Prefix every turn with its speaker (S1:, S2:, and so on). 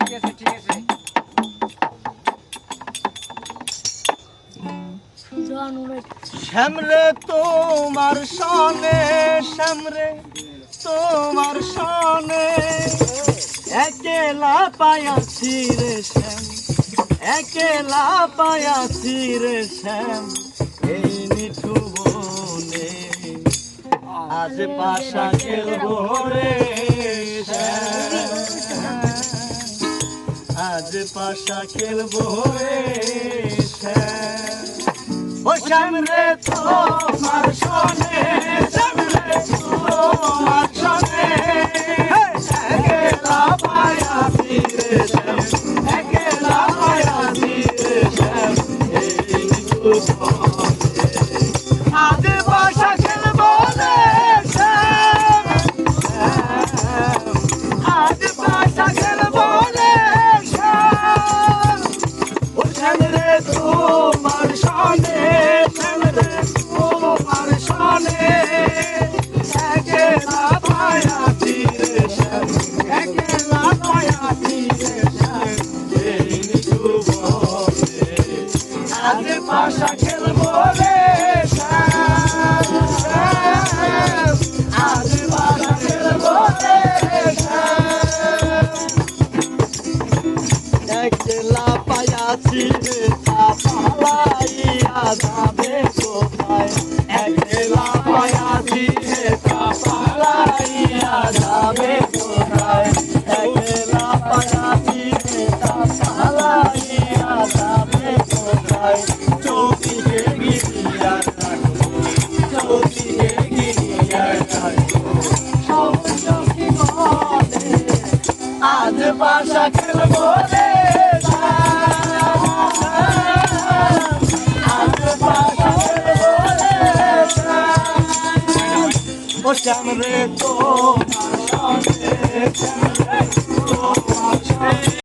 S1: ঠিক আছে ঠিক আছে।
S2: শ্যামরে তোমার সনে, শ্যামরে তোমার সনে একলা পায়াছি রে শ্যাম, একলা পায়াছি রে শ্যাম এই নিঠু বনে। আজ পাশা খেলবো রে শ্যাম, আজ পাশা খেলবো রে শ্যাম। ও শ্যাম রে তোমার সনে, শ্যাম রে তোমার সনে একলা পায়াছি রে শ্যাম, একলা পায়াছি রে শ্যাম এই নিঠু বনে। আজ পাশা খেলবো রে শ্যাম, আজ পাশা খেলবো রে শ্যাম। ও শ্যাম রে তোমার সনে, শ্যাম রে তোমার সনে একলা পায়াছি রে শ্যাম, একলা পায়াছি রে শ্যাম এই নিঠু বনে। আজ পাশা খেলবো রে শ্যাম, আজ পাশা খেলবো রে শ্যাম। একলা পায়াছি রে তা পালাইয়া যাবে কোথায়, একলা পায়াছি রে তা পালাইয়া যাবে কোথায়, একলা পায়াছি রে তা পালাইয়া যাবে কোথায়। চৌকিকে গিরিয়া রাখো, চৌকিকে গিরিয়া রাখো সব চৌকি বলে। আজ পাশা খেলবো রে শ্যাম, আজ পাশা খেলবো রে শ্যাম। ও শ্যাম রে তোমার সনে, শ্যাম রে তোমার